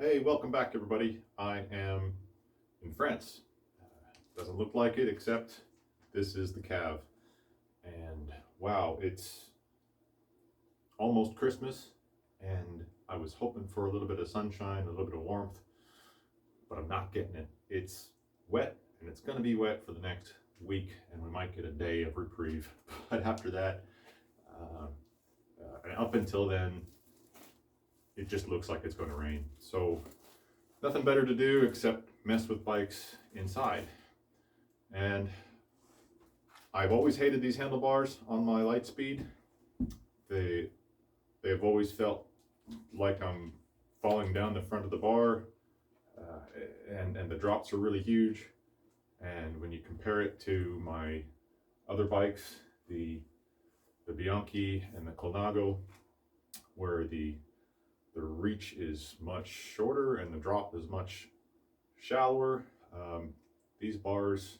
Hey, welcome back everybody. I am in France. Doesn't look like it, except this is the cave. And wow, it's almost Christmas, and I was hoping for a little bit of sunshine, a little bit of warmth, but I'm not getting it. It's wet, and it's gonna be wet for the next week, and we might get a day of reprieve. But after that, and up until then, it just looks like it's gonna rain. So nothing better to do except mess with bikes inside. And I've always hated these handlebars on my Litespeed. They've always felt like I'm falling down the front of the bar, and the drops are really huge. And when you compare it to my other bikes, the Bianchi and the Colnago, where the reach is much shorter and the drop is much shallower, these bars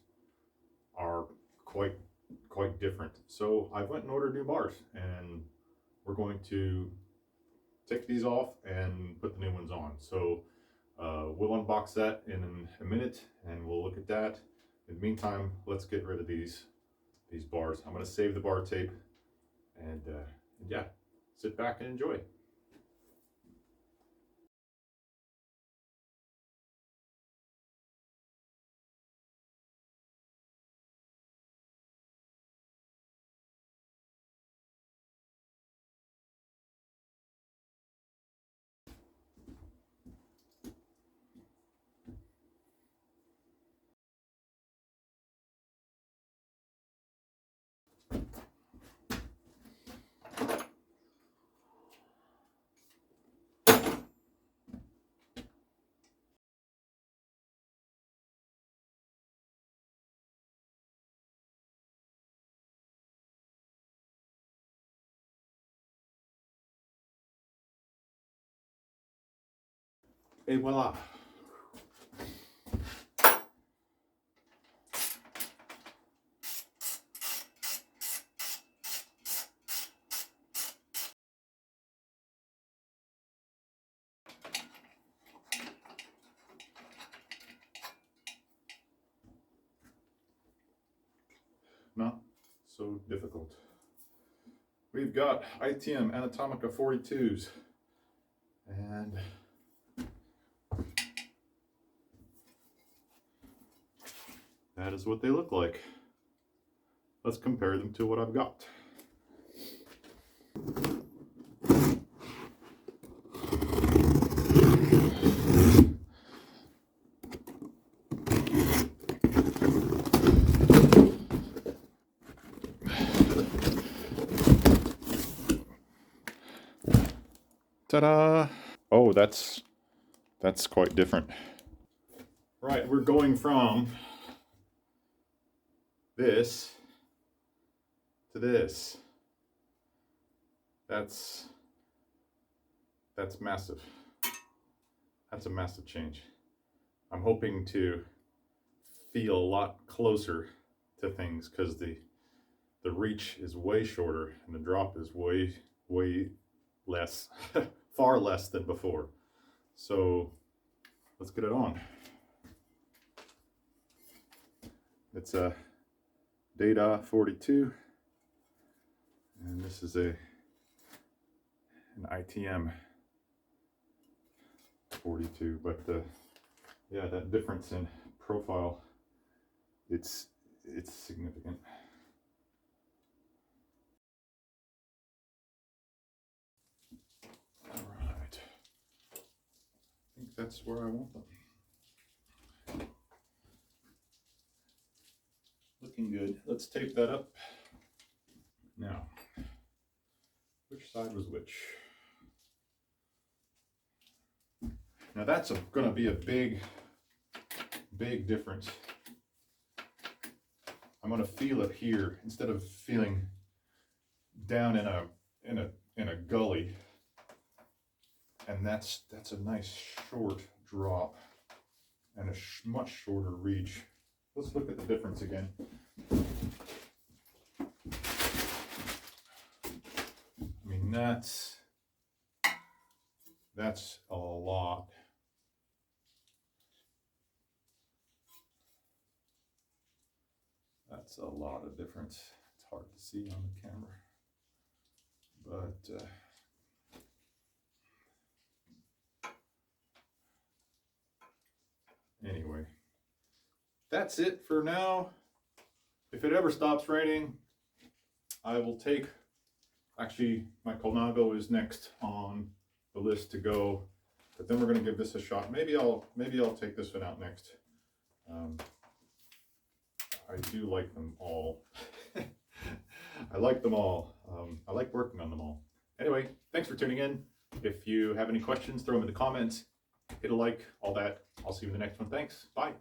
are quite different. So I went and ordered new bars, and we're going to take these off and put the new ones on. So we'll unbox that in a minute, and we'll look at that. In the meantime, let's get rid of these bars. I'm going to save the bar tape, and yeah, sit back and enjoy. Et voila. Not so difficult. We've got ITM Anatomica 42s, and that is what they look like. Let's compare them to what I've got. Ta-da! Oh, that's quite different. Right, we're going from this to this. That's massive. That's a massive change. I'm hoping to feel a lot closer to things because the reach is way shorter and the drop is way less, far less than before. So let's get it on. It's a Deda 42, and this is an ITM 42. But yeah, that difference in profile, it's significant. All right, I think that's where I want them. Looking good. Let's tape that up. Now, which side was which? Now that's going to be a big difference. I'm going to feel it here instead of feeling down in a gully. And that's a nice short drop and a much shorter reach. Let's look at the difference again. I mean, that's a lot That's a lot of difference. It's hard to see on the camera, but anyway, that's it for now. If it ever stops raining, I will take, actually my Colnago is next on the list to go, but then we're going to give this a shot. Maybe I'll take this one out next. I do like them all. I like them all. I like working on them all. Anyway, thanks for tuning in. If you have any questions, throw them in the comments. Hit a like, all that. I'll see you in the next one. Thanks. Bye.